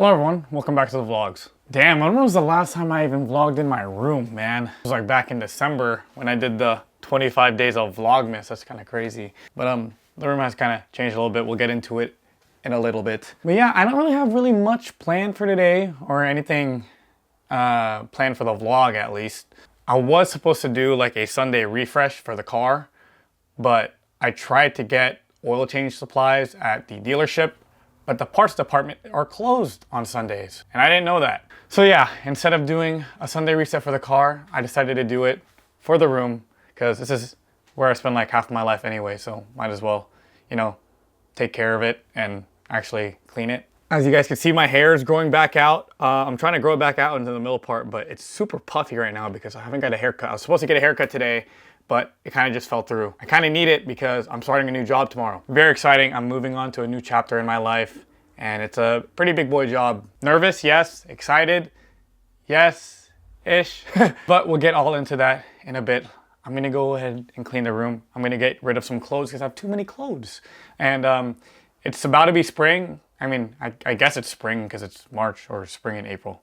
Hello everyone, welcome back to the vlogs. Damn, when was the last time I even vlogged in my room, man? It was like back in December when I did the 25 days of Vlogmas. That's kind of crazy. But the room has kind of changed a little bit. We'll get into it in a little bit. But yeah, I don't really have much planned for today or anything planned for the vlog at least. I was supposed to do like a Sunday refresh for the car, but I tried to get oil change supplies at the dealership, but the parts department are closed on Sundays, and I didn't know that. So yeah, instead of doing a Sunday reset for the car, I decided to do it for the room, because this is where I spend like half my life anyway, so might as well, you know, take care of it and actually clean it. As you guys can see, my hair is growing back out. I'm trying to grow it back out into the middle part, but it's super puffy right now because I haven't got a haircut. I was supposed to get a haircut today, but it kind of just fell through. I kind of need it because I'm starting a new job tomorrow. Very exciting. I'm moving on to a new chapter in my life, and it's a pretty big boy job. Nervous, yes. Excited, yes-ish. But we'll get all into that in a bit. I'm gonna go ahead and clean the room. I'm gonna get rid of some clothes because I have too many clothes. And it's about to be spring. I mean, I guess it's spring because it's March, or spring and April.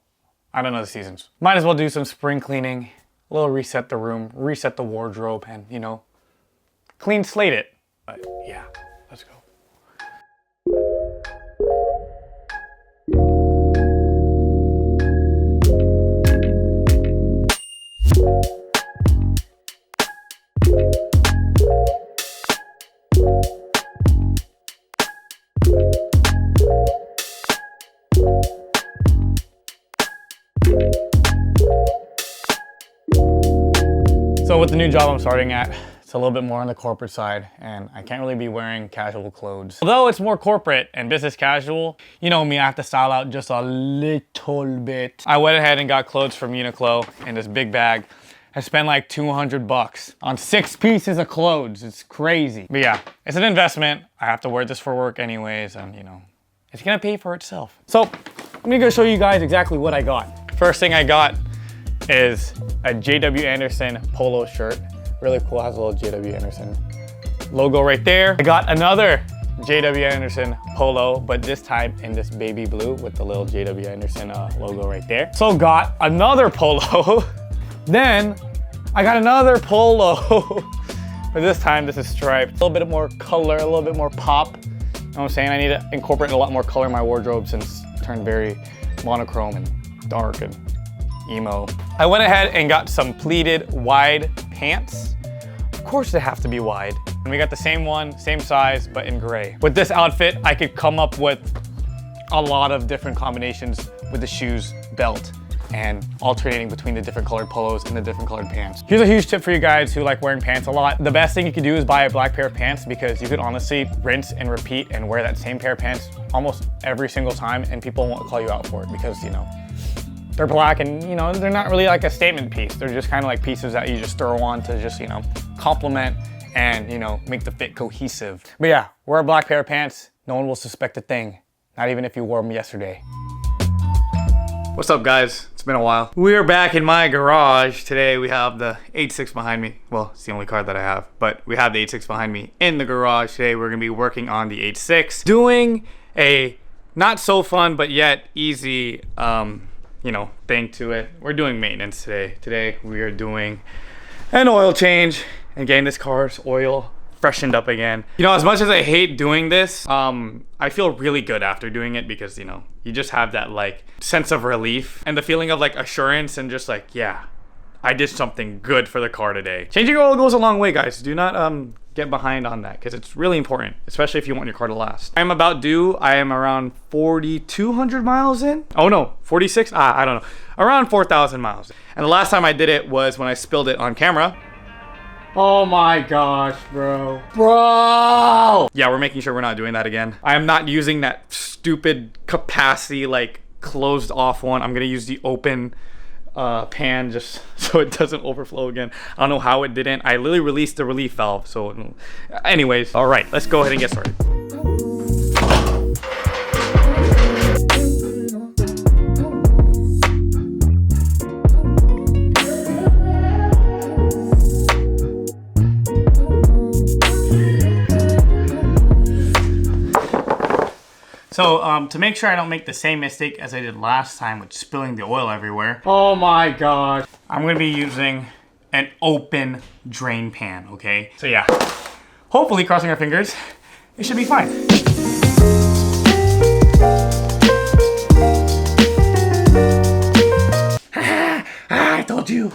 I don't know the seasons. Might as well do some spring cleaning. A little reset the room, reset the wardrobe, and, you know, clean slate it. But yeah, let's go. So with the new job I'm starting at, it's a little bit more on the corporate side, and I can't really be wearing casual clothes. Although it's more corporate and business casual, you know me, I have to style out just a little bit. I went ahead and got clothes from Uniqlo in this big bag. I spent like 200 bucks on 6 pieces of clothes. It's crazy. But yeah, it's an investment. I have to wear this for work anyways, and you know, it's gonna pay for itself. So I'm gonna go show you guys exactly what I got. First thing I got is a JW Anderson polo shirt. Really cool, has a little JW Anderson logo right there. I got another JW Anderson polo, but this time in this baby blue with the little JW Anderson logo right there. So got another polo. Then I got another polo, but this time this is striped. A little bit more color, a little bit more pop. You know what I'm saying? I need to incorporate a lot more color in my wardrobe since it turned very monochrome and dark and emo. I went ahead and got some pleated wide pants. Of course they have to be wide. And we got the same one, same size, but in gray. With this outfit, I could come up with a lot of different combinations with the shoes, belt, and alternating between the different colored polos and the different colored pants. Here's a huge tip for you guys who like wearing pants a lot. The best thing you can do is buy a black pair of pants, because you could honestly rinse and repeat and wear that same pair of pants almost every single time, and people won't call you out for it because, you know, they're black and, you know, they're not really like a statement piece. They're just kind of like pieces that you just throw on to just, you know, complement and, you know, make the fit cohesive. But yeah, wear a black pair of pants. No one will suspect a thing. Not even if you wore them yesterday. What's up, guys? It's been a while. We're back in my garage. Today we have the 86 behind me. Well, it's the only car that I have, but we have the 86 behind me in the garage. Today we're gonna be working on the 86. Doing a not so fun, but yet easy, you know, thing to it. We're doing maintenance today. Today we are doing an oil change and getting this car's oil freshened up again. You know, as much as I hate doing this, I feel really good after doing it because, you know, you just have that like sense of relief and the feeling of like assurance and just like, yeah, I did something good for the car today. Changing oil goes a long way, guys. Do not get behind on that because it's really important, especially if you want your car to last. I'm about due. I am around 4,200 miles in. Oh no, 46? I don't know. Around 4,000 miles. And the last time I did it was when I spilled it on camera. Oh my gosh, bro. Bro! Yeah, we're making sure we're not doing that again. I am not using that stupid capacity, like closed off one. I'm gonna use the open pan just so it doesn't overflow again. I don't know how it didn't. I literally released the relief valve. So anyways, all right, let's go ahead and get started. So to make sure I don't make the same mistake as I did last time with spilling the oil everywhere. Oh my gosh. I'm gonna be using an open drain pan, okay? So yeah, hopefully, crossing our fingers, it should be fine. I told you.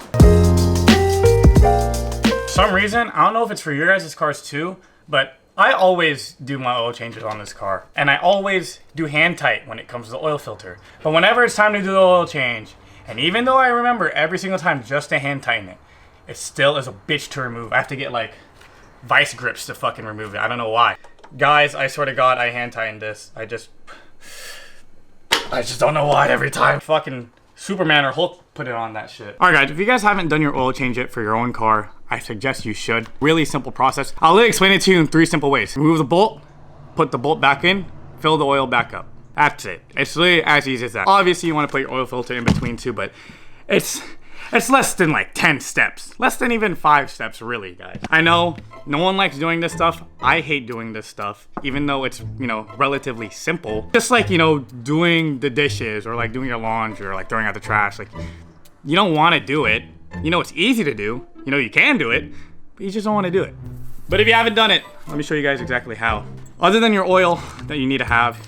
For some reason, I don't know if it's for your guys' cars too, but I always do my oil changes on this car. And I always do hand tight when it comes to the oil filter. But whenever it's time to do the oil change, and even though I remember every single time just to hand tighten it, it still is a bitch to remove. I have to get like vice grips to fucking remove it. I don't know why. Guys, I swear to God, I hand tightened this. I just don't know why every time. Fucking Superman or Hulk put it on that shit. All right, guys, if you guys haven't done your oil change yet for your own car, I suggest you should. Really simple process. I'll explain it to you in 3 simple ways. Remove the bolt, put the bolt back in, fill the oil back up. That's it. It's really as easy as that. Obviously, you want to put your oil filter in between too, but it's less than like 10 steps. Less than even 5 steps, really, guys. I know no one likes doing this stuff. I hate doing this stuff, even though it's, you know, relatively simple. Just like, you know, doing the dishes or like doing your laundry or like throwing out the trash. Like, you don't want to do it. You know, it's easy to do. You know, you can do it, but you just don't want to do it. But if you haven't done it, let me show you guys exactly how. Other than your oil that you need to have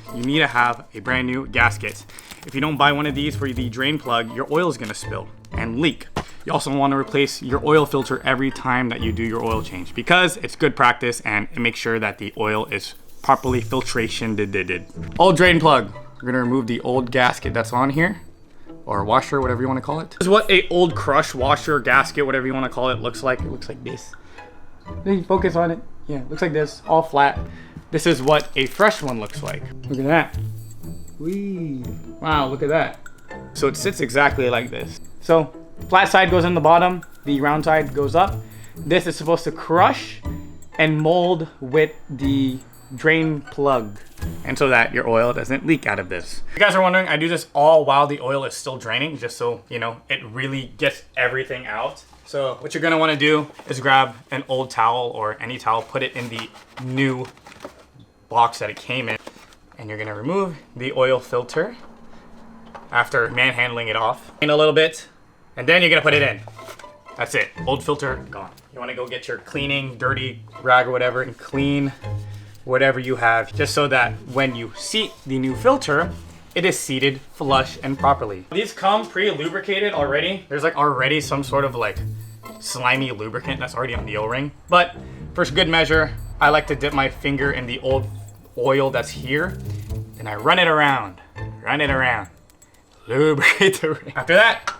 a brand new gasket. If you don't buy one of these for the drain plug, your oil is gonna spill and leak. You also want to replace your oil filter every time that you do your oil change because it's good practice and it makes sure that the oil is properly filtration did. Old drain plug. We're gonna remove the old gasket that's on here, or washer, whatever you want to call it. This is what a old crush washer, gasket, whatever you want to call it, looks like. It looks like this. Focus on it. Yeah, it looks like this, all flat. This is what a fresh one looks like. Look at that. Whee. Wow, look at that. So it sits exactly like this. So flat side goes in the bottom, the round side goes up. This is supposed to crush and mold with the drain plug, and so that your oil doesn't leak out of this. If you guys are wondering, I do this all while the oil is still draining, just so you know it really gets everything out. So what you're gonna wanna do is grab an old towel or any towel, put it in the new box that it came in, and you're gonna remove the oil filter after manhandling it off in a little bit, and then you're gonna put it in. That's it, old filter gone. You wanna go get your cleaning dirty rag or whatever and clean whatever you have, just so that when you seat the new filter, it is seated flush and properly. These come pre-lubricated already. There's like already some sort of like slimy lubricant that's already on the O-ring. But for good measure, I like to dip my finger in the old oil that's here, and I run it around, lubricate the ring. After that,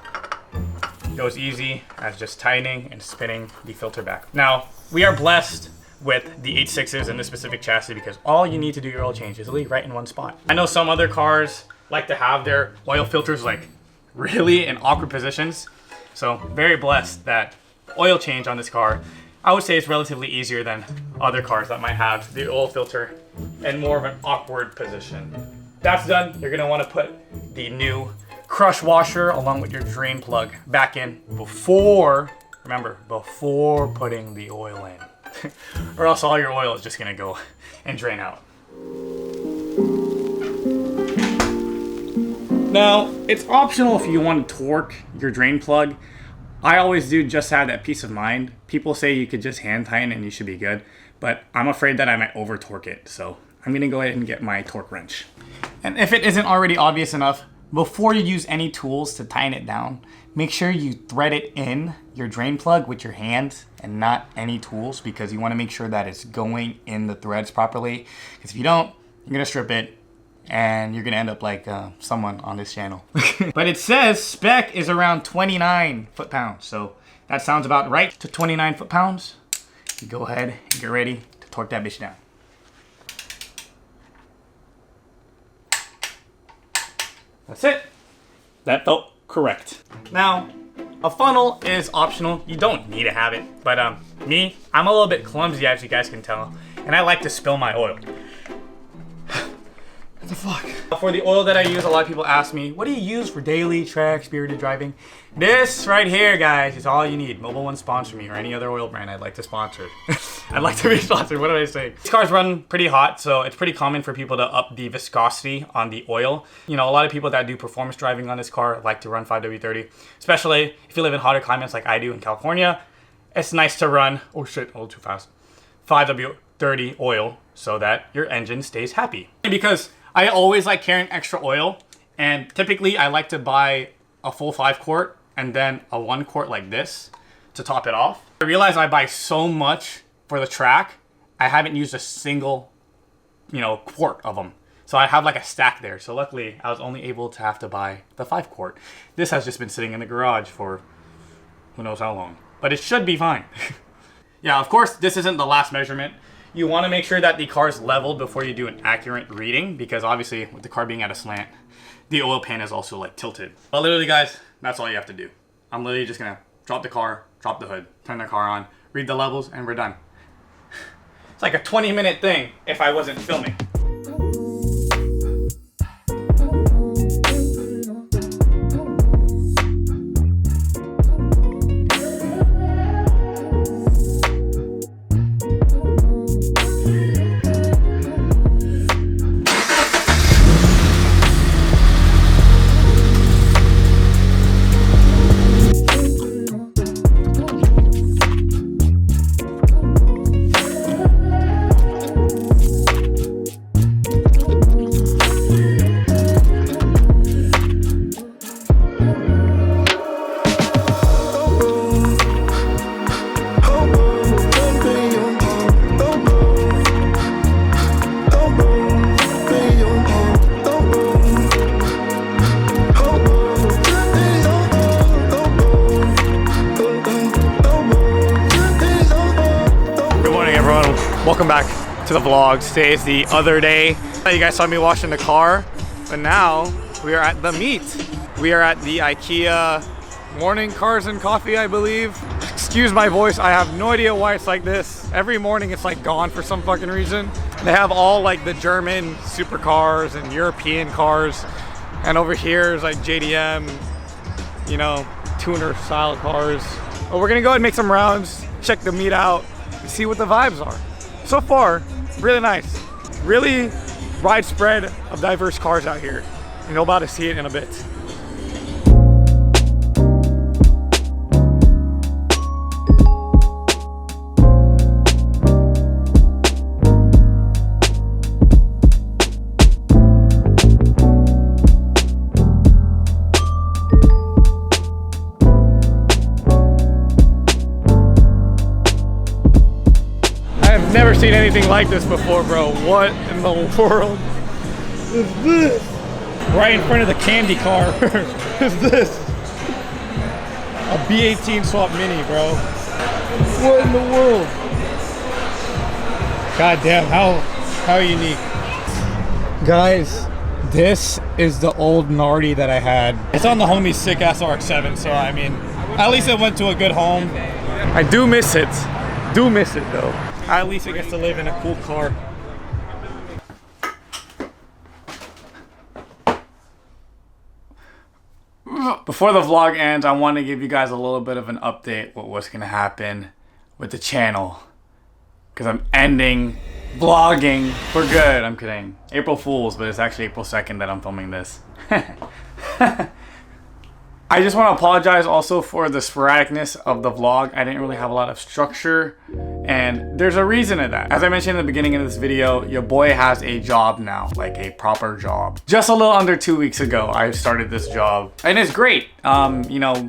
it goes easy as just tightening and spinning the filter back. Now, we are blessed with the 8.6s in this specific chassis because all you need to do your oil change is leave right in one spot. I know some other cars like to have their oil filters like really in awkward positions. So very blessed that oil change on this car, I would say it's relatively easier than other cars that might have the oil filter in more of an awkward position. That's done. You're gonna wanna put the new crush washer along with your drain plug back in before putting the oil in. Or else all your oil is just gonna go and drain out. Now, it's optional if you want to torque your drain plug. I always do just have that peace of mind. People say you could just hand tighten and you should be good, but I'm afraid that I might over torque it. So I'm gonna go ahead and get my torque wrench. And if it isn't already obvious enough, before you use any tools to tighten it down, make sure you thread it in your drain plug with your hands and not any tools, because you want to make sure that it's going in the threads properly. Because if you don't, you're going to strip it and you're going to end up like someone on this channel. But it says spec is around 29 foot-pounds. So that sounds about right to 29 foot-pounds. You go ahead and get ready to torque that bitch down. That's it. That felt correct. Now, a funnel is optional. You don't need to have it. But me, I'm a little bit clumsy, as you guys can tell. And I like to spill my oil. What the fuck? For the oil that I use, a lot of people ask me, what do you use for daily track spirited driving? This right here, guys, is all you need. Mobil One sponsor me, or any other oil brand I'd like to sponsor. I'd like to be sponsored. What did I say? These cars run pretty hot, so it's pretty common for people to up the viscosity on the oil. You know, a lot of people that do performance driving on this car like to run 5W30, especially if you live in hotter climates like I do in California. It's nice to run, oh shit, a little too fast, 5W30 oil so that your engine stays happy. Because I always like carrying extra oil, and typically I like to buy a full 5 quart and then a 1 quart like this to top it off. I realize I buy so much for the track, I haven't used a single, quart of them. So I have like a stack there. So luckily I was only able to have to buy the 5 quart. This has just been sitting in the garage for who knows how long, but it should be fine. Yeah, of course, this isn't the last measurement. You want to make sure that the car is leveled before you do an accurate reading, because obviously with the car being at a slant, the oil pan is also like tilted. But literally guys, that's all you have to do. I'm literally just gonna drop the car, drop the hood, turn the car on, read the levels, and we're done. It's like a 20-minute thing if I wasn't filming. Welcome back to the vlog. Today is the other day. You guys saw me washing the car, but now we are at the meet. We are at the IKEA morning cars and coffee, I believe. Excuse my voice, I have no idea why it's like this. Every morning it's like gone for some fucking reason. They have all like the German supercars and European cars. And over here is like JDM, tuner style cars. But we're gonna go ahead and make some rounds, check the meet out, and see what the vibes are. So far, really nice. Really widespread of diverse cars out here. You'll about to see it in a bit. Never seen anything like this before, bro. What in the world is this? Right in front of the candy car is this. A B18 swap mini, bro. What in the world? God damn, how unique. Guys, this is the old Nardi that I had. It's on the homie's sick ass RX-7, so I mean, at least it went to a good home. I do miss it. Do miss it though. At least I get to live in a cool car. Before the vlog ends, I want to give you guys a little bit of an update with what's going to happen with the channel. Because I'm ending vlogging for good. I'm kidding. April Fools, but it's actually April 2nd that I'm filming this. I just want to apologize also for the sporadicness of the vlog. I didn't really have a lot of structure, and there's a reason to that. As I mentioned in the beginning of this video, your boy has a job now, like a proper job. Just a little under 2 weeks ago, I started this job, and it's great.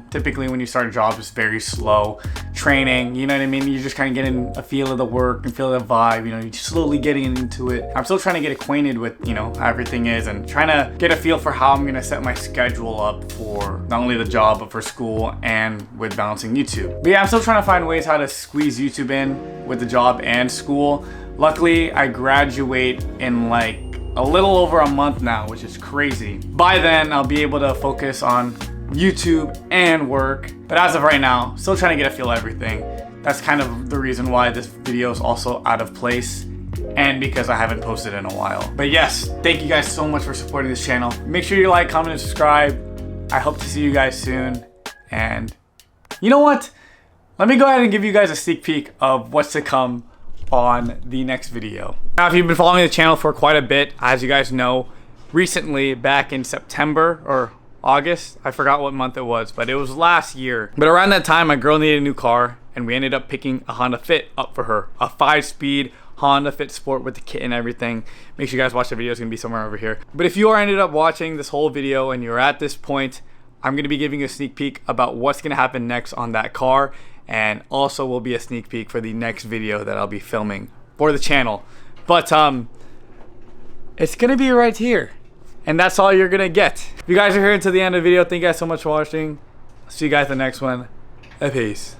Typically when you start a job, it's very slow training, you know what I mean? You're just kind of getting a feel of the work and feel of the vibe, you're slowly getting into it. I'm still trying to get acquainted with, how everything is, and trying to get a feel for how I'm gonna set my schedule up for not only the job, but for school and with balancing YouTube. But yeah, I'm still trying to find ways how to squeeze YouTube in with the job and school. Luckily, I graduate in like a little over a month now, which is crazy. By then, I'll be able to focus on YouTube and work. But as of right now, still trying to get a feel of everything. That's kind of the reason why this video is also out of place, and because I haven't posted in a while. But yes, thank you guys so much for supporting this channel. Make sure you like, comment, and subscribe. I hope to see you guys soon. And you know what? Let me go ahead and give you guys a sneak peek of what's to come on the next video. Now, if you've been following the channel for quite a bit, as you guys know, recently back in September or August, I forgot what month it was, but it was last year. But around that time, my girl needed a new car and we ended up picking a Honda Fit up for her. A 5-speed Honda Fit Sport with the kit and everything. Make sure you guys watch the video, it's gonna be somewhere over here. But if you are ended up watching this whole video and you're at this point, I'm gonna be giving you a sneak peek about what's gonna happen next on that car, and also will be a sneak peek for the next video that I'll be filming for the channel. But it's gonna be right here, and that's all you're gonna get. If you guys are here until the end of the video, thank you guys so much for watching. I'll see you guys in the next one. Peace.